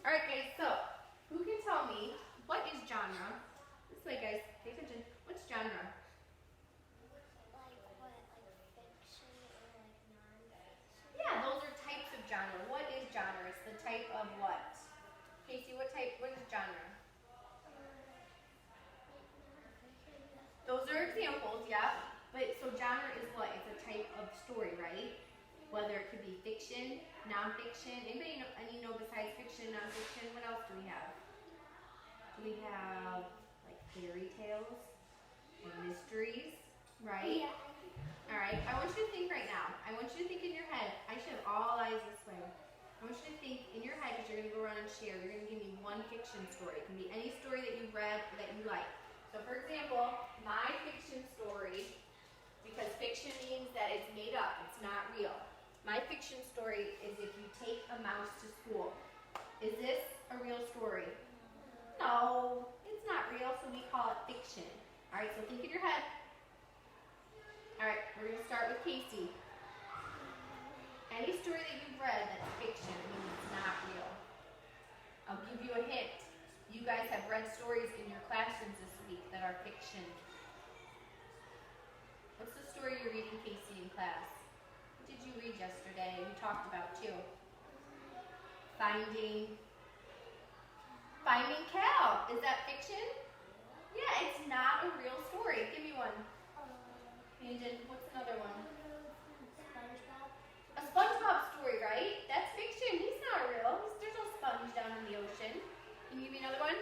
All right, guys, so who can tell me what is genre? This way, guys, pay attention. What's genre? Like what? Like fiction or like non-fiction? Yeah, those are types of genre. What is genre? It's the type of what? Casey, what is genre? Those are examples, yeah. But so genre is what? It's a type of story, right? Whether it could be fiction, nonfiction. Anybody know besides fiction, nonfiction? What else do we have? Do we have like fairy tales or mysteries, right? Yeah. All right. I want you to think right now. I want you to think in your head. I should have all eyes this way. I want you to think in your head because you're going to go around and share. You're going to give me one fiction story. It can be any story that you've read or that you like. So, for example, my fiction story, because fiction means that it's made up, it's not real. My fiction story is if you take a mouse to school. Is this a real story? No, it's not real, so we call it fiction. All right, so think in your head. All right, we're going to start with Casey. Any story that you've read that's fiction means it's not real. I'll give you a hint. You guys have read stories in your classrooms this week that are fiction. What's the story you're reading, Casey, in class? What did you read yesterday? We talked about too. Finding Cal. Is that fiction? Yeah, it's not a real story. Give me one. Landon, what's another one? SpongeBob. A SpongeBob story, right? That's fiction. He's not real. There's no sponge down in the ocean. Can you give me another one?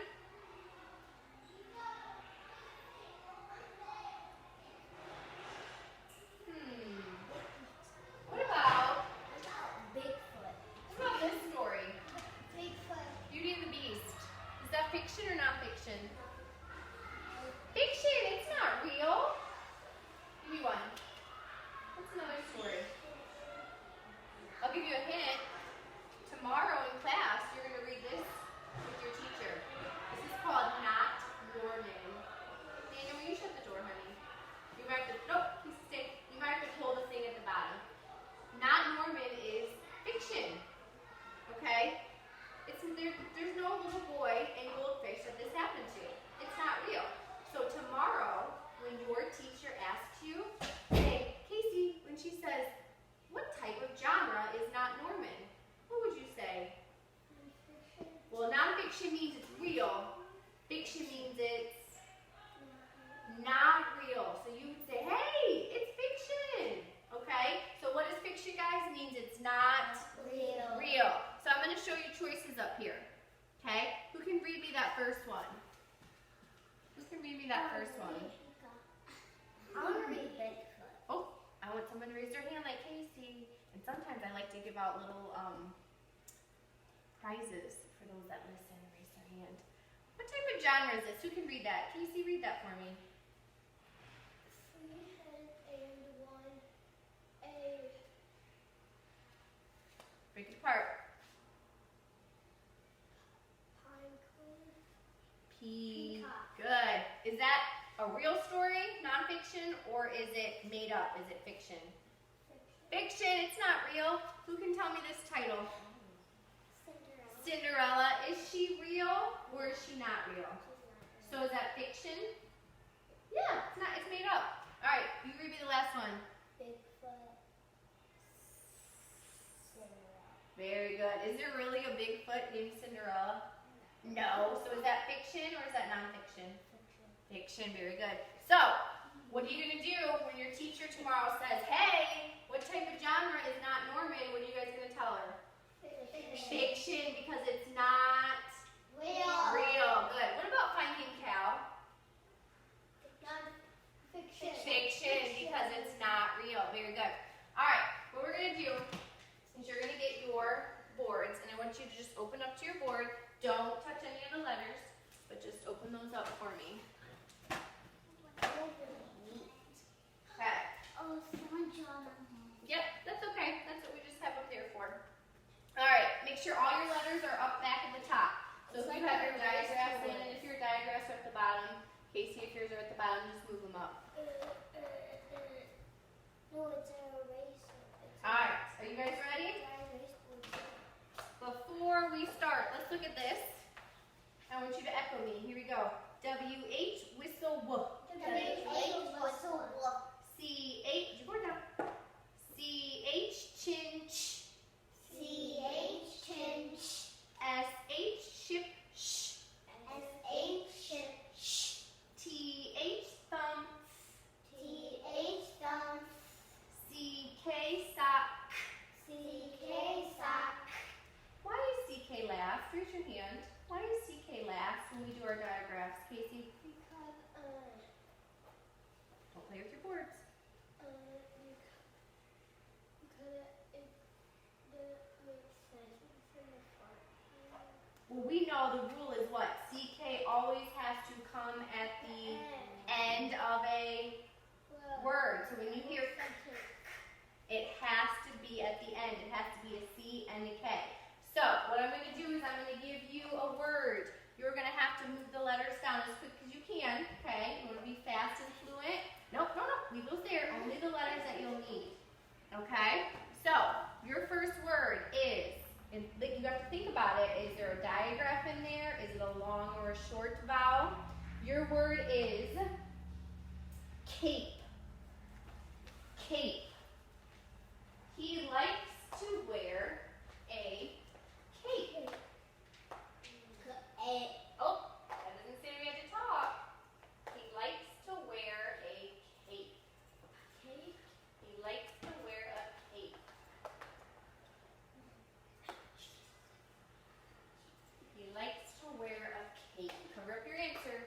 What about Bigfoot. what about this story? Bigfoot. Beauty and the Beast. Is that fiction or not fiction? Fiction. It's not real. Give me one. What's another story? I'll give you a hint. Tomorrow in class, you're going to read this with your teacher. This is called Not Norman. Daniel, will you shut the door, honey? You might have to, nope, please stay. You might have to pull the thing at the bottom. Not Norman is fiction. Okay? There's no little boy and goldfish that this happened to. It's not real. So tomorrow, when your teacher asks you, hey, Casey, when she says, what type of genre is not Norman? What would you say? Well, nonfiction means it's real. Fiction means it's not real. So you would say, hey, it's fiction. Okay? So what is fiction, guys? It means it's not real. So I'm going to show you choices up here. Okay? Who can read me that first one? Who can read me that first one? I want to read Bigfoot. Oh, I want someone to raise their hand like Casey. And sometimes I like to give out little prizes for those that listen and raise their hand. What type of genre is this? Who can read that? Casey, read that for me. 3 heads and 1 egg. Break it apart. Pinecone. Peacock. Good. Is that a real story, nonfiction, or is it made up? Is it fiction? Fiction. It's not real. Who can tell me this title? Cinderella. Cinderella. Is she real or is she not real? So is that fiction? Yeah, it's not. It's made up. All right, you read me the last one. Bigfoot. Cinderella. Very good. Is there really a Bigfoot named Cinderella? No. So is that fiction or is that nonfiction? Fiction. Very good. So, what are you going to do when your teacher tomorrow says, hey, what type of genre is not Norman? What are you guys going to tell her? Fiction, because it's not real. Good. What about Finding Cal? Non-fiction. Fiction, because it's not real. Very good. All right, what we're going to do is you're going to get your boards, and I want you to just open up to your board. Don't touch any of the letters, but just open those up for me. Okay. Oh, someone drawn on Yep, that's okay. That's what we just have them there for. All right, make sure all your letters are up back at the top. So if you have your diagraphs in, and if your diagraphs are at the bottom, Casey, if yours are at the bottom, just move them up. No, it's an eraser. All right, are you guys ready? Before before we start, let's look at this. I want you to echo me. Here we go. W-H, whistle, w. W-H, whistle, w. C-H, board down. C-H, chin, ch. C-H, chin, ch. S-H, ship, sh. S-H, ship, sh. T-H, thumb. T-H, thumb. C-K, sock. C-K, sock. Why is CK last? Raise your hand. Why is CK last when we do our diagraphs, Casey? Because, Don't play with your boards. Well, we know the rule is what? CK always has to come at the end of a word. So when you hear it has to be at the end. It has to be a C and a K. So what I'm going to do is I'm going to give you a word. You're going to have to move the letters down as quick as you can. Okay? You want to be fast and fluent? Nope, no. Leave those there. Only the letters that you'll need. Okay? So your first word is, and you have to think about it, is there a digraph in there? Is it a long or a short vowel? Your word is cape. Cape. He likes to wear a cape. Oh, that doesn't say we had to talk. He likes to wear a cape. He likes to wear a cape. He likes to wear a cape. Cover up your answer.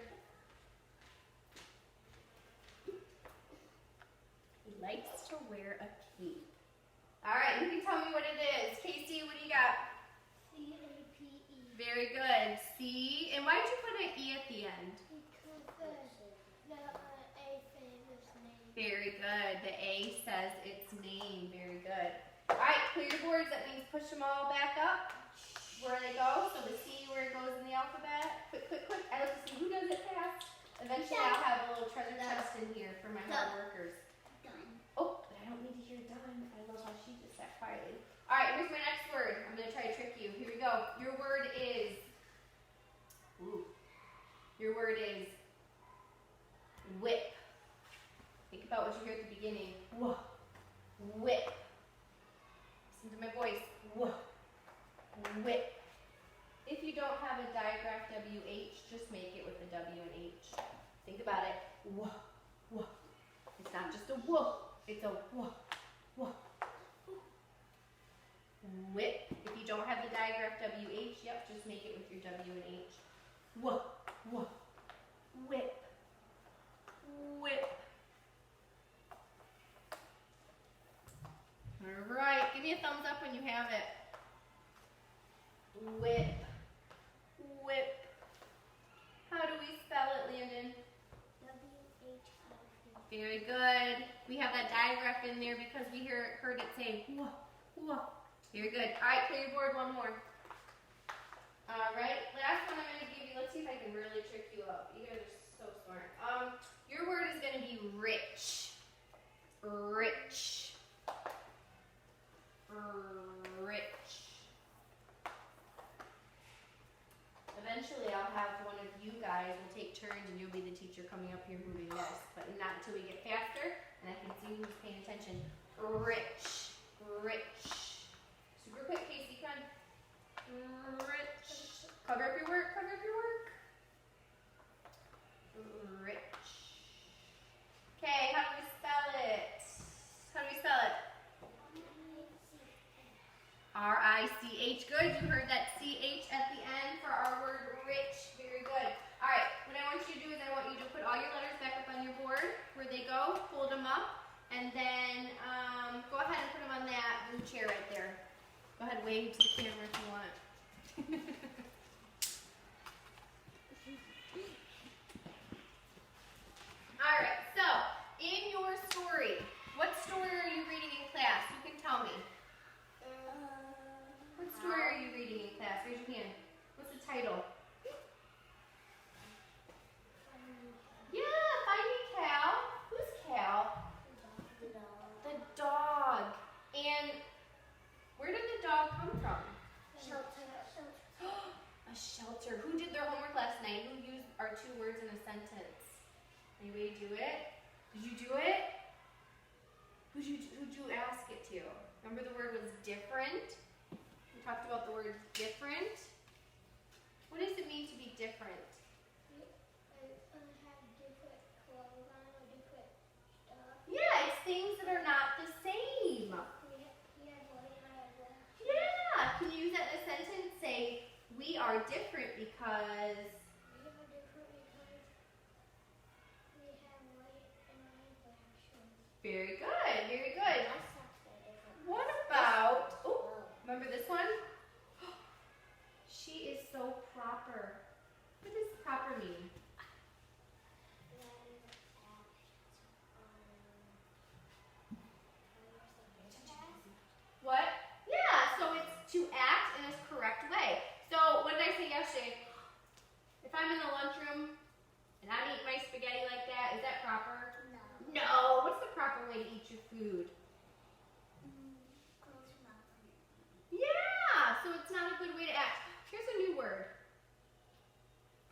He likes to wear a cape. All right, you can tell me what it is. Casey, what do you got? C-A-P-E. Very good. C. And why did you put an E at the end? Because the A says its name. Very good. The A says its name. Very good. All right, clear your boards. That means push them all back up where they go. So the C where it goes in the alphabet. Quick. I like to see who does it fast. Eventually I'll have a little treasure chest in here for my hard workers. Done. Oh, but I don't need to hear done. I love how she just sat quietly. All right, here's my next word. I'm going to try to trick you. Here we go. Your word is, whip. Think about what you hear at the beginning. Whip. Listen to my voice. Whip. If you don't have a digraph WH, just make it with a W and H. Think about it. It's not just a woof. It's a woof. Whip. If you don't have the digraph WH, yep, just make it with your W and H. Whip. All right, give me a thumbs up when you have it. Whip. How do we spell it, Landon? W-H-I-P. Very good. We have that digraph in there because we heard it say wah. Very good. All right, clear your board one more. All right, last one I'm going to give you. Let's see if I can really trick you up. You guys are so smart. Your word is going to be rich. Eventually, I'll have one of you guys will take turns and you'll be the teacher coming up here moving this, but not until we get faster and I can see who's paying attention. Rich. Super quick, Casey, come on. Rich. Cover up your work. Rich. Okay, how do we spell it? R-I-C-H. Good. You heard that CH at the end for our word rich. Very good. All right. What I want you to do is I want you to put all your letters back up on your board where they go. Fold them up. And then go ahead and put them on that blue chair right there. Go ahead and wave to the camera if you want. All right. So, in your story, what story are you reading in class? You can tell me. What story are you reading in class? Raise your hand. What's the title? Yeah, Finding Cal. Who's Cal? The dog. And where did the dog come from? sentence? Anybody do it? Did you do it? Who'd you ask it to? Remember the word was different? We talked about the word different. What does it mean to be different? Have different clothes on or different stuff. Yeah, it's things that are not the same. Yeah, can you use that in a sentence? Say, we are different because... We are different because we have white and black shoes. Very good, very good. My socks are different. What about, oh, remember this one? She is so proper. What does proper mean? What? Yeah, so it's to act in a correct way. So what did I say yesterday? If I'm in the lunchroom and I'm eating my spaghetti like that, is that proper? No. No. What's the proper way to eat your food? Close your mouth. Yeah, so it's not a good way to act. Here's a new word.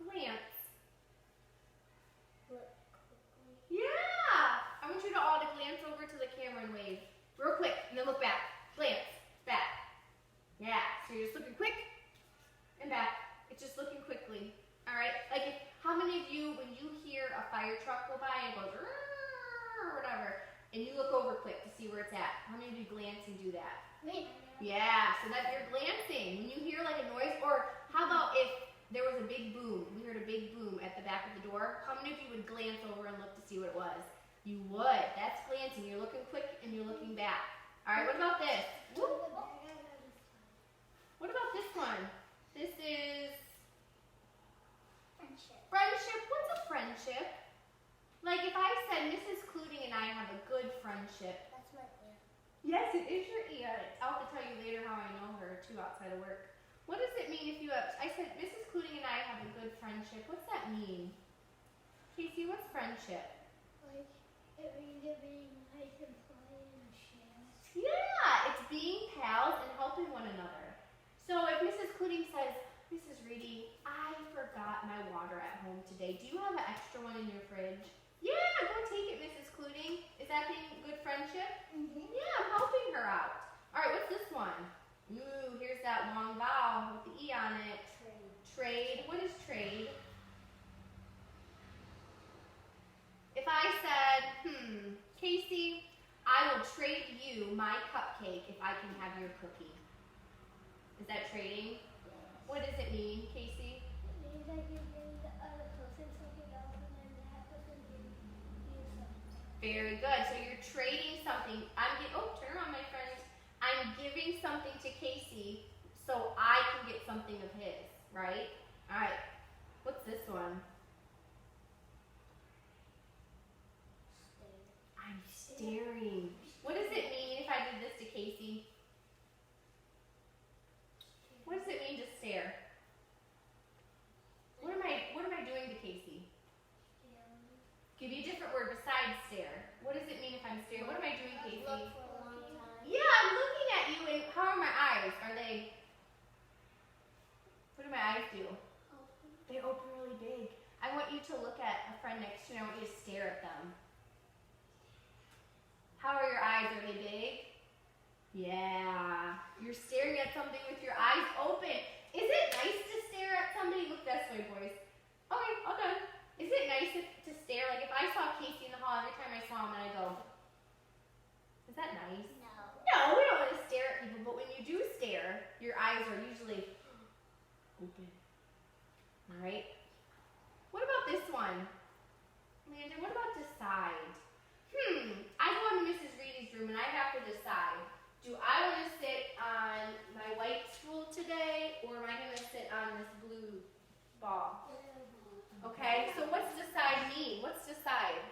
Glance. Look quickly. Yeah. I want you to all to glance over to the camera and wave. Real quick, and then look back. Glance. Back. Yeah, so you're just looking quick and back. It's just looking quickly. All right? Like, how many of you, when you hear a fire truck go by and it goes, or whatever, and you look over quick to see where it's at, how many of you glance and do that? Wait. Yeah, so that you're glancing. When you hear like a noise, or how about if there was a big boom, we heard a big boom at the back of the door, how many of you would glance over and look to see what it was? You would. That's glancing. You're looking quick and you're looking back. All right, what about this? Whoop. What about this one? This is Friendship. friendship. What's a friendship? Like if I said Mrs. Cluting and I have a good friendship. That's my aunt. Yes, it is your aunt. I'll have to tell you later how I know her too outside of work. What does it mean if you have, I said Mrs. Cluting and I have a good friendship. What's that mean? Casey, what's friendship? Like, it means it being nice and funny and share. Yeah, it's being pals and helping one another. So if Mrs. Cluting says, Mrs. Reedy, I forgot my water at home today. Do you have an extra one in your fridge? Yeah, go take it, Mrs. Cluting. Is that being good friendship? Mm-hmm. Yeah, I'm helping her out. All right, what's this one? Ooh, here's that long vowel with the E on it. Trade. Trade. What is trade? If I said, Casey, I will trade you my cupcake if I can have your cookie. Is that trading? What does it mean, Casey? It means that you give the other person something else and then that person gives you something. Very good. So you're trading something. Turn around, my friend. I'm giving something to Casey so I can get something of his, right? All right. What's this one? I'm staring. What does it mean if I did this to Casey? What does it mean to stare? What am I doing to Casey? Give me a different word besides stare. What does it mean if I'm staring? What am I doing, Casey? Look for a long time. Yeah, I'm looking at you, and how are my eyes? What do my eyes do? They open really big. I want you to look at a friend next to you, and I want you to stare at them. How are your eyes? Are they big? Yeah. You're staring at something with your eyes open. Is it nice to stare at somebody? Look this way, boys. Okay, all done. Is it nice to stare? Like if I saw Casey in the hall, every time I saw him, and I go, is that nice? No. No, we don't want to stare at people, but when you do stare, your eyes are usually open. All right? What about this one? Landon, what about decide? I go into Mrs. Reedy's room and I have to decide. Do I want to sit on my white stool today or am I going to sit on this blue ball? Okay, so what's decide mean? What's decide?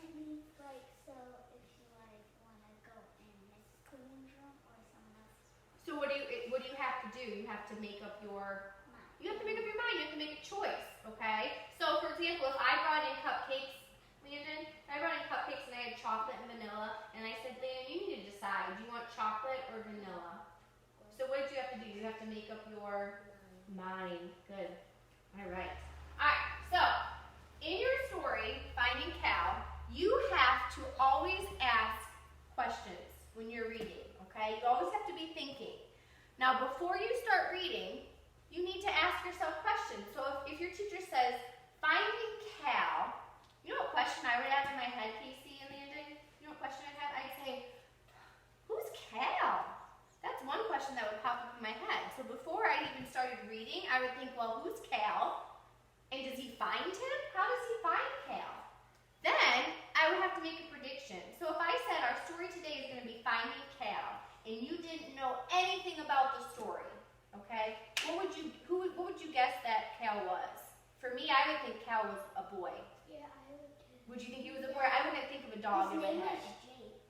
It means like, so if you like want to go in Mrs. Clean's room or someone else's. So what do you have to do? You have to make up your Mind. You have to make up your mind. You have to make a choice, okay? So, for example, if I brought in cupcakes, Landon, I brought in cupcakes and I had chocolate and vanilla, and I said, Landon, you need to decide. Do you want chocolate or vanilla? So what did you have to do? You have to make up your mind. Good. All right. All right. So, in your story, Finding Cal, you have to always ask questions when you're reading, okay? You always have to be thinking. Now, before you start reading, you need to ask yourself questions. So if your teacher says, Finding Cal, you know what question I would have in my head, Casey and Landon? You know what question I'd have? I'd say, who's Cal? That's one question that would pop up in my head. So before I even started reading, I would think, well, who's Cal? And does he find him? How does he find Cal? Then I would have to make a prediction. So if I said our story today is going to be Finding Cal, and you didn't know anything about the story, okay, what would you guess that Cal was? For me, I would think Cal was a boy. Yeah, I would too. Would you think he was a boy? I wouldn't think of a dog in my head. His name is Jake.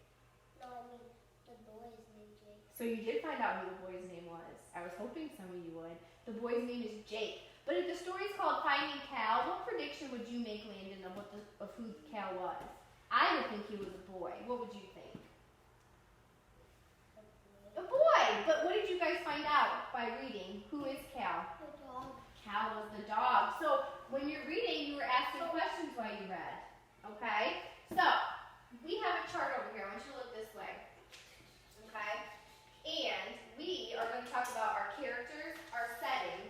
No, I mean the boy's name Jake. So you did find out who the boy's name was. I was hoping some of you would. The boy's name is Jake. But if the story's called Finding Cal, what prediction would you make, Landon, of who Cal was? I would think he was a boy. What would you think? A boy. But what did you guys find out by reading? Who is Cal? The dog. Cal was the dog. So when you're reading, you were asking questions while you read. Okay? So we have a chart over here. I want you to look this way. Okay? And we are going to talk about our characters, our setting,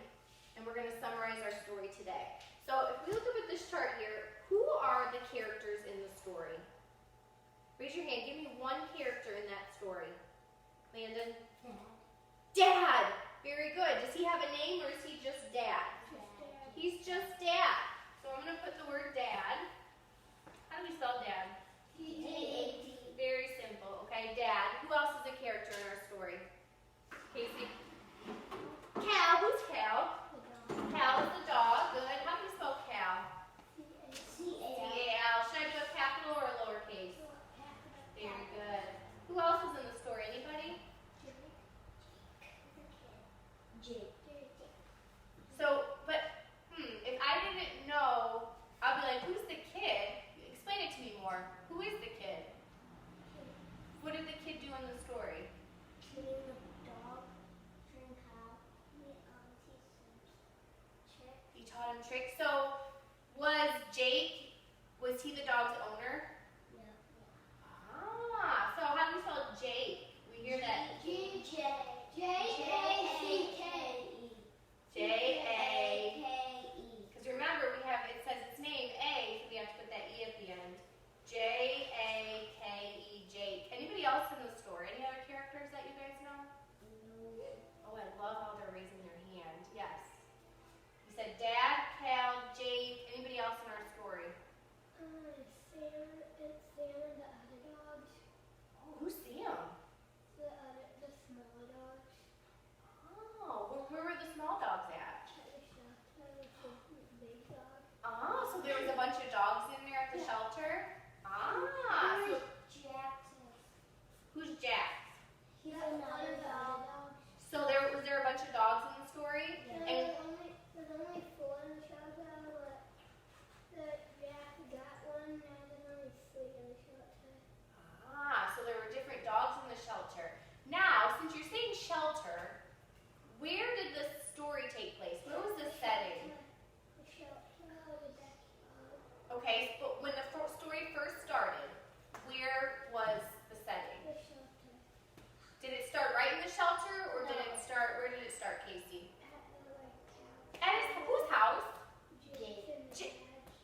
and we're going to summarize our story today. So if we look up at this chart here, who are the characters in the story? Raise your hand. Give me one character in that story. Landon? Dad! Very good. Does he have a name or is he just Dad? He's just Dad. So I'm going to put the word Dad. How do we spell Dad? D-A-D. Very simple, okay? Dad. Who else is a character in our story? Casey? Cal. Who's Cal? Cal is the dog. Good. How do you spell Cal? C-A-L. Should I do a capital or a lowercase? Very good. Who else is in the story? Anybody? Jake. So, but, if I didn't know, I'll be like, who's the kid? Explain it to me more. Who is the kid? What did the kid do in the story? Clean the dog, drink out, teach some tricks. He taught him tricks. So, was he the dog's owner? Yeah. Ah, so how do we spell Jake? We hear that. J-A-C-K-E. J-A-K-E. Because remember, it says its name, A, so we have to put that E at the end. J-A-K-E, Jake. Anybody else in the story? Any other characters that you guys know? No. Oh, I love how they're raising their hand. Yes. You said Dad, Cal, Jake. Anybody else in our story? Sam and the other dogs. Oh, who's Sam? The small dogs. Oh, where were the small dogs at? At the shelter with the big dog. Ah, so there was a bunch of dogs in there at the shelter? Ah, so Jackson. who's Jack? He's another dog. So was there a bunch of dogs in the story? Yeah. And There's only 4 in the shelter, but Jack got one, and there's only 3 in the shelter. so there were different dogs in the shelter. Now, since you're saying shelter, where did the story take place? Where was the setting? The shelter, the backyard. Okay, but when the story first started, where was the setting? The shelter. Did it start right in the shelter, or No. where did it start, Casey? At the house. At whose house? Jason.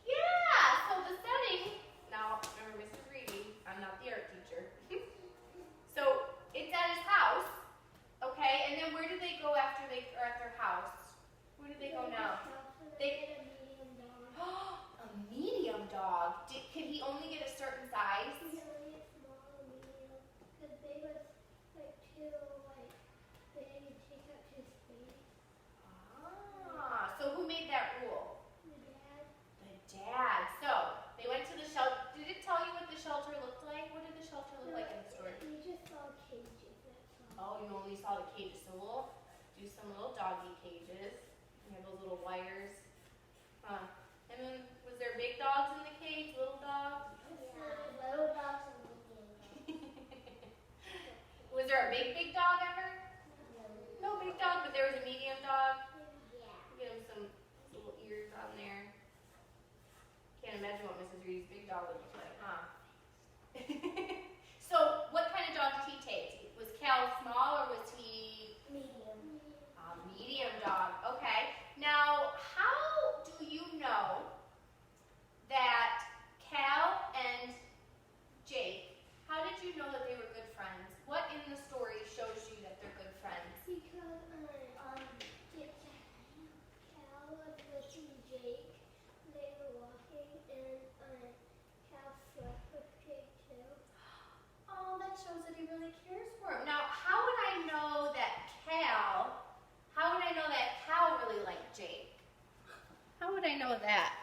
Yeah, so the setting, now remember Mrs. Reedy, I'm not the art teacher. So it's at his house, okay, and then where do they go after they are at He's a big dog, it looks like, huh? So, what kind of dog did he take? Was Cal small or was he Medium. a medium dog? Okay. Now, how do you know that Cal and Jake, how did you know that they were good friends? What in the story shows you that they're good friends? Because Cal was with Jake. They were walking, and Cal slept with Jake too. Oh, that shows that he really cares for him. Now, how would I know that Cal really liked Jake? How would I know that?